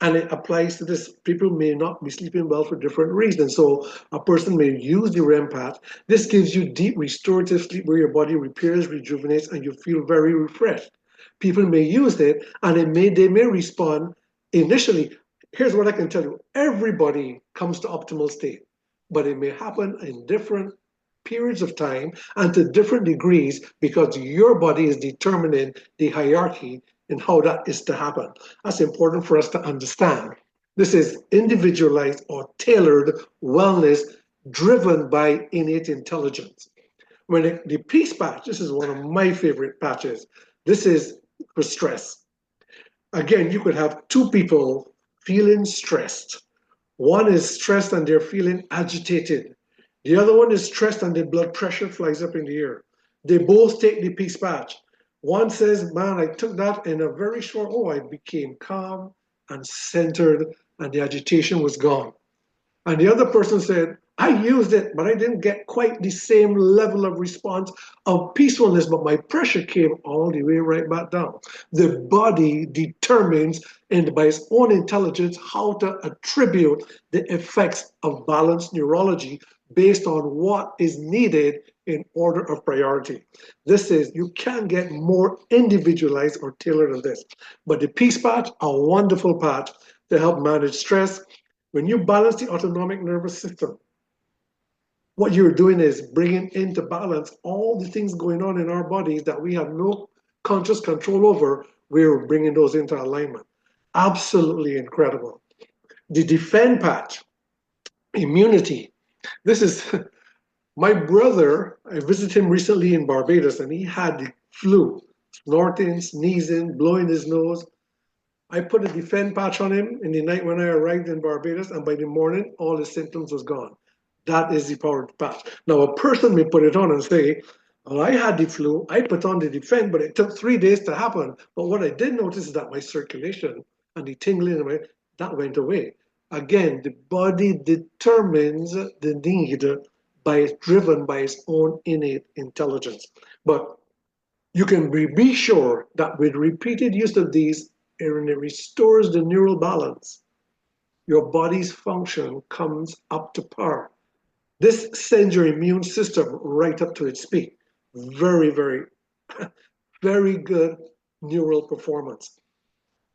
And it applies to this. People may not be sleeping well for different reasons. So a person may use the REM patch. This gives you deep restorative sleep where your body repairs, rejuvenates, and you feel very refreshed. People may use it, and they may respond initially. Here's what I can tell you. Everybody comes to optimal state, but it may happen in different periods of time and to different degrees because your body is determining the hierarchy and how that is to happen. That's important for us to understand. This is individualized or tailored wellness driven by innate intelligence. When the peace patch, this is one of my favorite patches. This is for stress. Again, you could have 2 people feeling stressed. One is stressed and they're feeling agitated. The other one is stressed and their blood pressure flies up in the air. They both take the peace patch. One says, man, I took that in a very short, I became calm and centered and the agitation was gone. And the other person said, I used it, but I didn't get quite the same level of response of peacefulness, but my pressure came all the way right back down. The body determines, and by its own intelligence, how to attribute the effects of balanced neurology based on what is needed in order of priority. You can get more individualized or tailored than this. But the peace patch, a wonderful patch to help manage stress. When you balance the autonomic nervous system, what you're doing is bringing into balance all the things going on in our bodies that we have no conscious control over. We're bringing those into alignment. Absolutely incredible. The defend patch, immunity. This is my brother. I visited him recently in Barbados and he had the flu, snorting, sneezing, blowing his nose. I put a defend patch on him in the night when I arrived in Barbados, and by the morning, all his symptoms was gone. That is the power of the patch. Now, a person may put it on and say, well, I had the flu, I put on the defend, but it took 3 days to happen. But what I did notice is that my circulation and the tingling, that went away. Again, the body determines the need driven by its own innate intelligence. But you can be sure that with repeated use of these, and it restores the neural balance, your body's function comes up to par. This sends your immune system right up to its peak. Very, very, very good neural performance.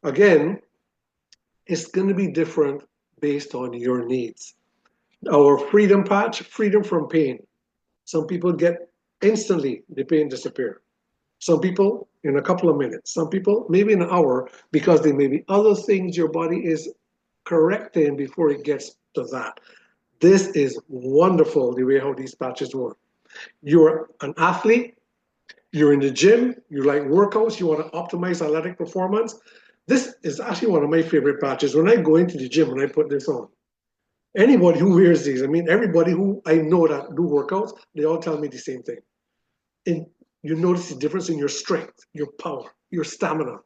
Again, it's going to be different based on your needs. Our freedom patch, freedom from pain. Some people get instantly the pain disappear. Some people in a couple of minutes, some people maybe an hour, because there may be other things your body is correcting before it gets to that. This is wonderful, the way how these patches work. You're an athlete, You're in the gym, you like workouts, you want to optimize athletic performance. This is actually one of my favorite patches. When I go into the gym and I put this on, anybody who wears these, I mean, everybody who I know that do workouts, they all tell me the same thing. And you notice the difference in your strength, your power, your stamina,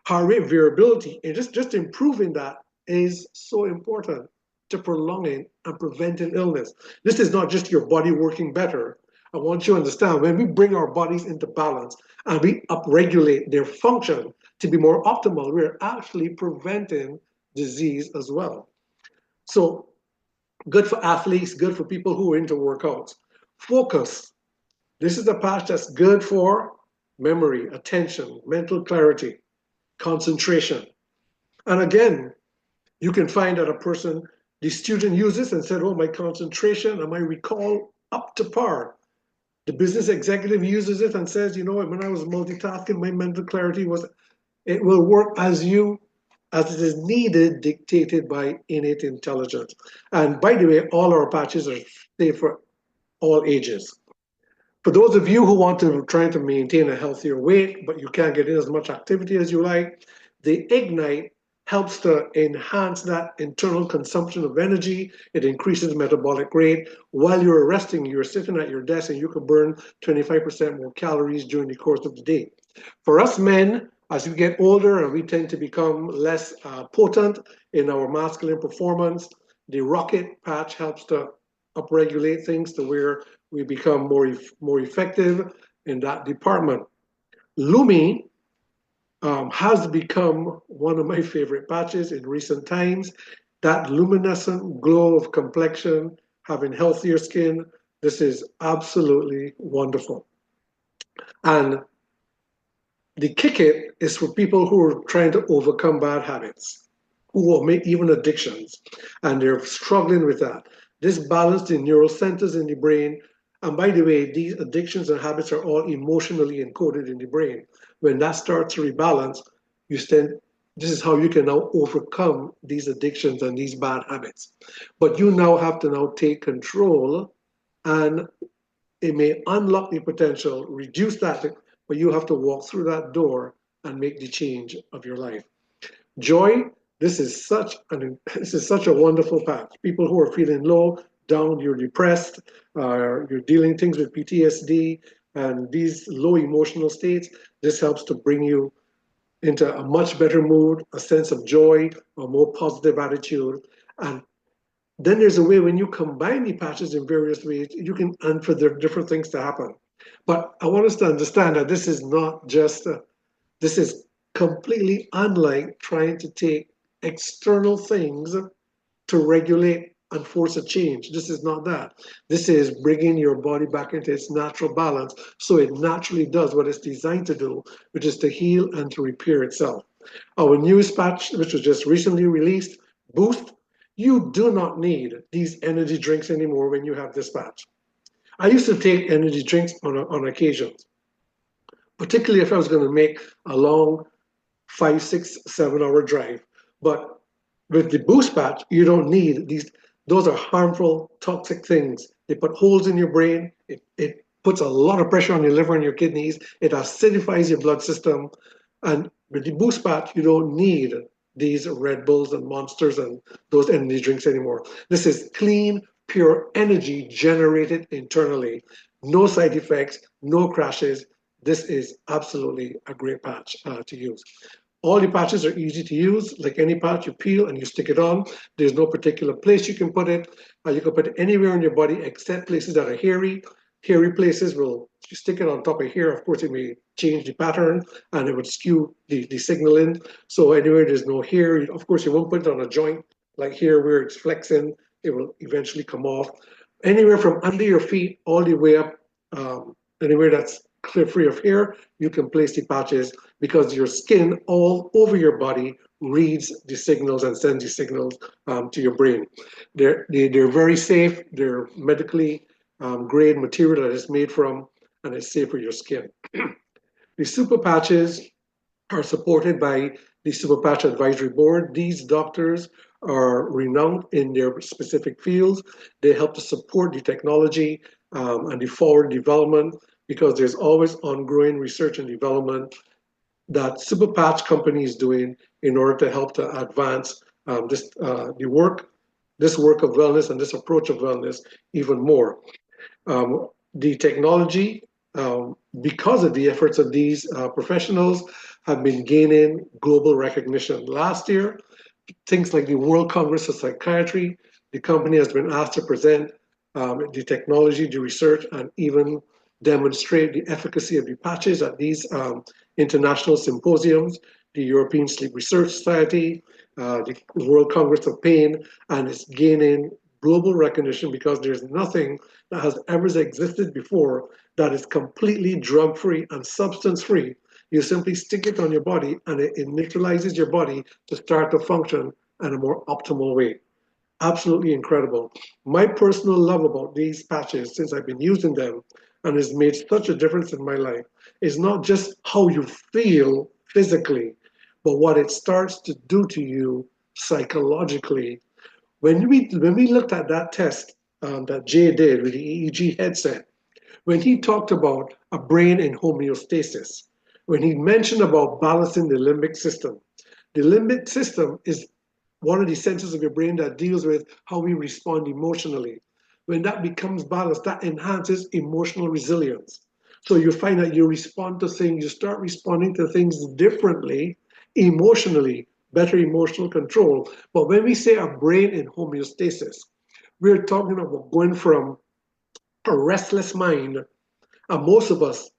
heart rate variability, and just improving that is so important to prolonging and preventing illness. This is not just your body working better. I want you to understand when we bring our bodies into balance and we upregulate their function to be more optimal, we're actually preventing disease as well. So good for athletes, good for people who are into workouts. Focus. This is a patch that's good for memory, attention, mental clarity, concentration. And again, you can find that a person, the student uses and said, oh, my concentration and my recall up to par. The business executive uses it and says, you know what, when I was multitasking, my mental clarity was, it will work as it is needed, dictated by innate intelligence. And by the way, all our patches are safe for all ages. For those of you who want to try to maintain a healthier weight, but you can't get in as much activity as you like, the Ignite helps to enhance that internal consumption of energy. It increases metabolic rate. While you're resting, you're sitting at your desk and you can burn 25% more calories during the course of the day. For us men, as we get older and we tend to become less potent in our masculine performance, the Rocket patch helps to upregulate things to where we become more effective in that department. Lumi has become one of my favorite patches in recent times. That luminescent glow of complexion, having healthier skin, this is absolutely wonderful. And the Kick It is for people who are trying to overcome bad habits, who are even addictions, and they're struggling with that. This balances the neural centers in the brain. And by the way, these addictions and habits are all emotionally encoded in the brain. When that starts to rebalance, this is how you can now overcome these addictions and these bad habits. But you now have to now take control, and it may unlock the potential, reduce that, but you have to walk through that door and make the change of your life. Joy, this is such a wonderful patch. People who are feeling low, down, you're depressed, you're dealing things with PTSD and these low emotional states, this helps to bring you into a much better mood, a sense of joy, a more positive attitude. And then there's a way when you combine the patches in various ways, you can, and for the different things to happen. But I want us to understand that this is not just, this is completely unlike trying to take external things to regulate and force a change. This is not that. This is bringing your body back into its natural balance so it naturally does what it's designed to do, which is to heal and to repair itself. Our newest patch, which was just recently released, Boost, you do not need these energy drinks anymore when you have this patch. I used to take energy drinks on occasions, particularly if I was going to make a long 5, 6, 7 hour drive. But with the Boost patch, you don't need these. Those are harmful, toxic things. They put holes in your brain. It puts a lot of pressure on your liver and your kidneys. It acidifies your blood system. And with the Boost patch, you don't need these Red Bulls and Monsters and those energy drinks anymore. This is clean, pure energy generated internally. No side effects, no crashes. This is absolutely a great patch to use. All the patches are easy to use. Like any patch, you peel and you stick it on. There's no particular place you can put it. You can put it anywhere in your body except places that are hairy. Hairy places will, if you stick it on top of here, of course, it may change the pattern and it would skew the signal in. So anywhere there's no hair, of course, you won't put it on a joint like here where it's flexing. It will eventually come off. Anywhere from under your feet all the way up, anywhere that's clear free of hair, you can place the patches because your skin all over your body reads the signals and sends the signals to your brain. They're very safe. They're medically grade material that it's made from, and it's safe for your skin. The super patches are supported by the Super Patch Advisory Board. These doctors are renowned in their specific fields. They help to support the technology and the forward development. because there's always ongoing research and development that Super Patch company is doing in order to help to advance this work of wellness and this approach of wellness even more. The technology, because of the efforts of these professionals, have been gaining global recognition. Last year, things like the World Congress of Psychiatry, the company has been asked to present the technology, the research, and even demonstrate the efficacy of the patches at these international symposiums, the European Sleep Research Society, the World Congress of Pain, and it's gaining global recognition because there's nothing that has ever existed before that is completely drug-free and substance-free. You simply stick it on your body and it neutralizes your body to start to function in a more optimal way. Absolutely incredible. My personal love about these patches since I've been using them and has made such a difference in my life is not just how you feel physically, but what it starts to do to you psychologically. When we looked at that test that Jay did with the EEG headset, when he talked about a brain in homeostasis, when he mentioned about balancing the limbic system is one of the centers of your brain that deals with how we respond emotionally. When that becomes balanced, that enhances emotional resilience. So you find that you respond to things, you start responding to things differently emotionally, better emotional control. But when we say a brain in homeostasis, we're talking about going from a restless mind, and most of us,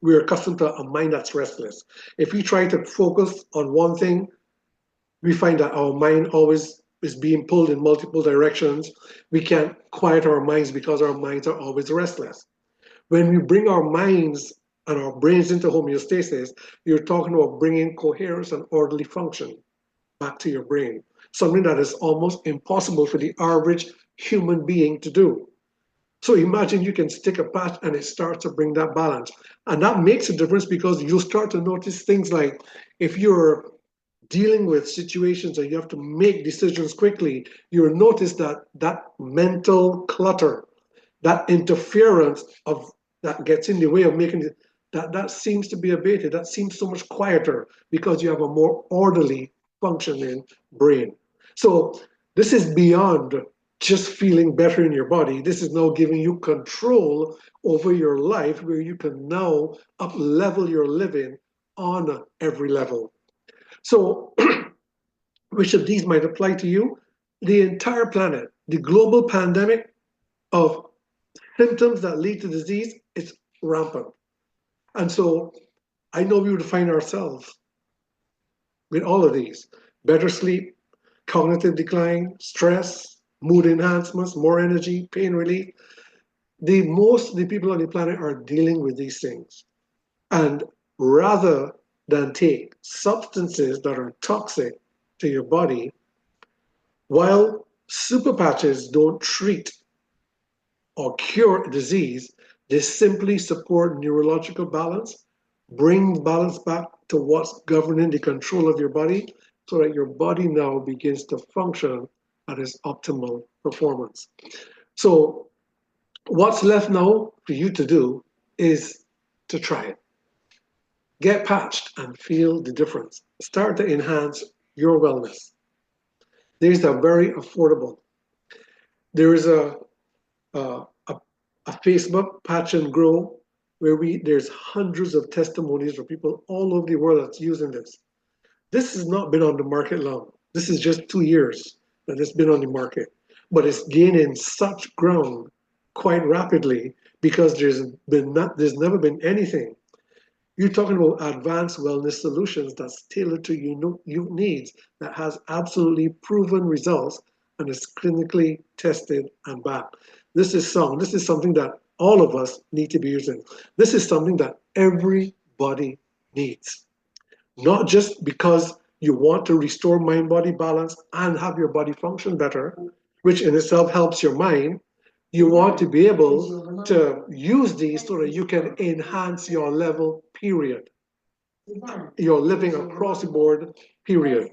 we're accustomed to a mind that's restless. If we try to focus on one thing, we find that our mind always is being pulled in multiple directions. We can't quiet our minds because our minds are always restless. When we bring our minds and our brains into homeostasis, you're talking about bringing coherence and orderly function back to your brain, something that is almost impossible for the average human being to do. So imagine you can stick a patch and it starts to bring that balance. And that makes a difference because you start to notice things like if you're dealing with situations and you have to make decisions quickly, you'll notice that that mental clutter, that interference of that gets in the way of making it, that seems to be abated. That seems so much quieter because you have a more orderly functioning brain. So this is beyond just feeling better in your body. This is now giving you control over your life where you can now up level your living on every level. So which of these might apply to you? The entire planet, the global pandemic of symptoms that lead to disease is rampant. And so I know we would find ourselves with all of these: better sleep, cognitive decline, stress, mood enhancements, more energy, pain relief. Most of the people on the planet are dealing with these things. And rather than take substances that are toxic to your body, while super patches don't treat or cure disease, they simply support neurological balance, bring balance back to what's governing the control of your body so that your body now begins to function at its optimal performance. So what's left now for you to do is to try it. Get patched and feel the difference. Start to enhance your wellness. These are very affordable. There is a, a Facebook Patch and Grow where there's hundreds of testimonies from people all over the world that's using this. This has not been on the market long. This is just 2 years that it's been on the market, but it's gaining such ground quite rapidly because there's never been anything. You're talking about advanced wellness solutions that's tailored to your needs, that has absolutely proven results and is clinically tested and backed. This is something that all of us need to be using. This is something that everybody needs, not just because you want to restore mind-body balance and have your body function better, which in itself helps your mind. You want to be able to use these so that you can enhance your level, period. Your living across the board, period.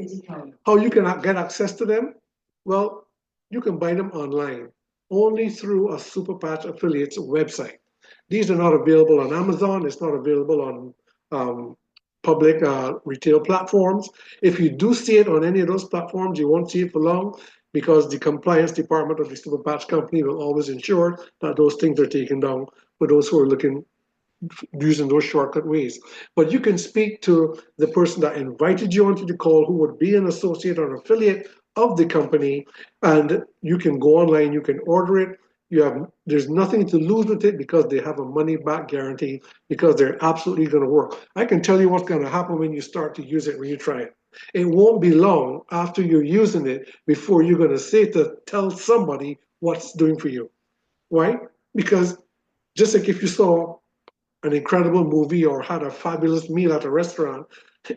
How you can get access to them? Well, you can buy them online only through a Super Patch affiliate's website. These are not available on Amazon. It's not available on public retail platforms. If you do see it on any of those platforms, you won't see it for long because the compliance department of the Super Patch Company will always ensure that those things are taken down for those who are looking using those shortcut ways. But you can speak to the person that invited you onto the call who would be an associate or an affiliate of the company, and you can go online, you can order it. There's nothing to lose with it because they have a money back guarantee because they're absolutely going to work. I can tell you what's going to happen when you start to use it, when you try it. It won't be long after you're using it before you're going to tell somebody what's doing for you. Why? Because just like if you saw an incredible movie or had a fabulous meal at a restaurant,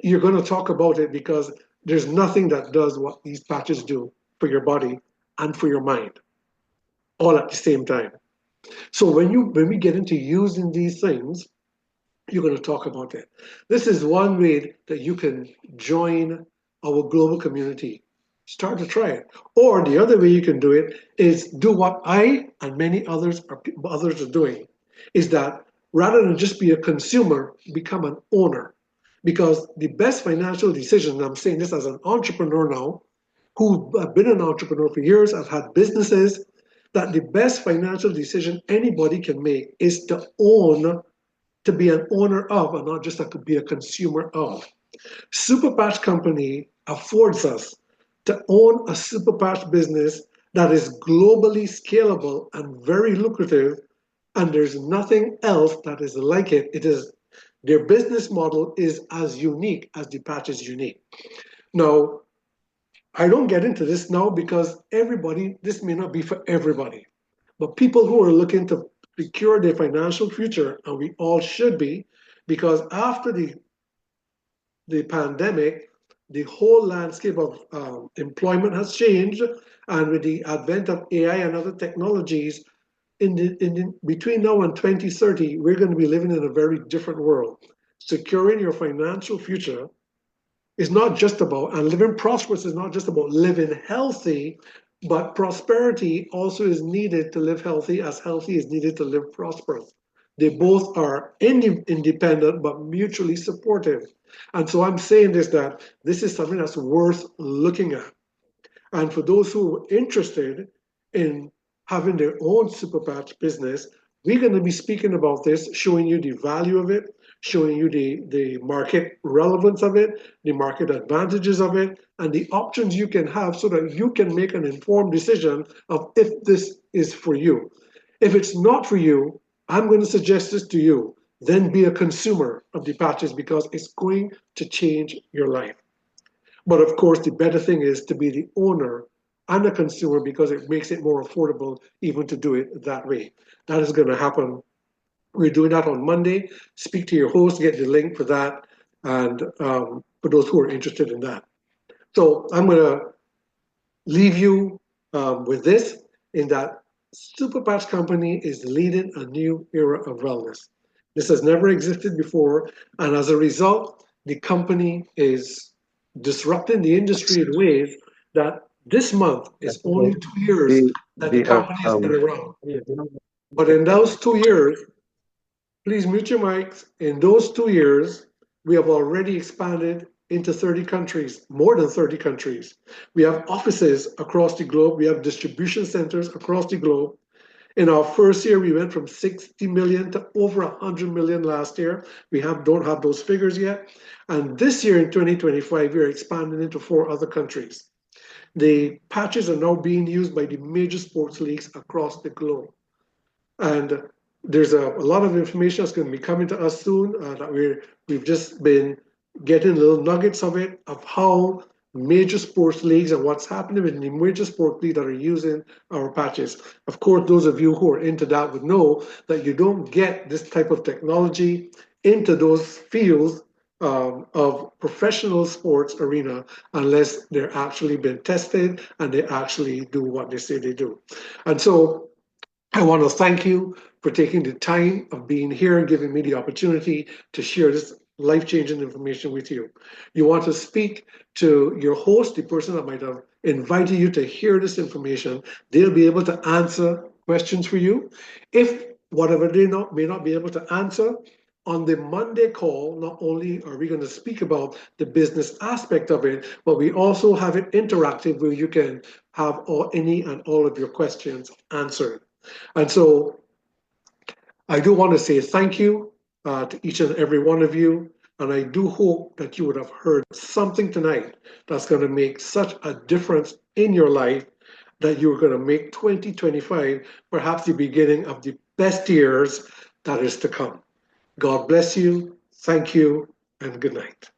you're going to talk about it because there's nothing that does what these patches do for your body and for your mind all at the same time. So when we get into using these things, you're going to talk about it. This is one way that you can join our global community. Start to try it. Or the other way you can do it is do what I and many others are doing, is that rather than just be a consumer, become an owner. Because the best financial decision, and I'm saying this as an entrepreneur now, who have been an entrepreneur for years, I've had businesses, that the best financial decision anybody can make is to own, to be an owner of, and not just to be a consumer of. Super Patch Company affords us to own a Super Patch business that is globally scalable and very lucrative, and there's nothing else that is like it. Their business model is as unique as the patch is unique. Now, I don't get into this now because this may not be for everybody, but people who are looking to secure their financial future, and we all should be, because after the pandemic, the whole landscape of employment has changed, and with the advent of AI and other technologies, between now and 2030, we're going to be living in a very different world. Securing your financial future is not just about, and living prosperous is not just about living healthy, but prosperity also is needed to live healthy as healthy is needed to live prosperous. They both are independent, but mutually supportive. And so I'm saying that this is something that's worth looking at. And for those who are interested in having their own Super Patch business, we're going to be speaking about this, showing you the value of it, showing you the market relevance of it, the market advantages of it, and the options you can have so that you can make an informed decision of if this is for you. If it's not for you, I'm going to suggest this to you. Then be a consumer of the patches because it's going to change your life. But of course, the better thing is to be the owner and a consumer because it makes it more affordable even to do it that way. That is going to happen. We're doing that on Monday. Speak to your host, get the link for that, and for those who are interested in that. So I'm going to leave you with this, in that Super Patch Company is leading a new era of wellness. This has never existed before, and as a result, the company is disrupting the industry in ways that this month is only 2 years that the company has been around. But in those 2 years, please mute your mics. In those 2 years, we have already expanded into 30 countries, more than 30 countries. We have offices across the globe. We have distribution centers across the globe. In our first year, we went from 60 million to over 100 million last year. We don't have those figures yet. And this year in 2025, we are expanding into 4 other countries. The patches are now being used by the major sports leagues across the globe. And there's a lot of information that's going to be coming to us soon that we've just been getting little nuggets of it, of how major sports leagues and what's happening with the major sports leagues that are using our patches. Of course, those of you who are into that would know that you don't get this type of technology into those fields of professional sports arena unless they're actually been tested and they actually do what they say they do. And so I want to thank you for taking the time of being here and giving me the opportunity to share this life-changing information with you. You want to speak to your host, the person that might have invited you to hear this information. They'll be able to answer questions for you. If whatever they may not be able to answer. On the Monday call, not only are we going to speak about the business aspect of it, but we also have it interactive where you can have any and all of your questions answered. And so I do want to say thank you to each and every one of you. And I do hope that you would have heard something tonight that's going to make such a difference in your life that you're going to make 2025 perhaps the beginning of the best years that is to come. God bless you. Thank you and good night.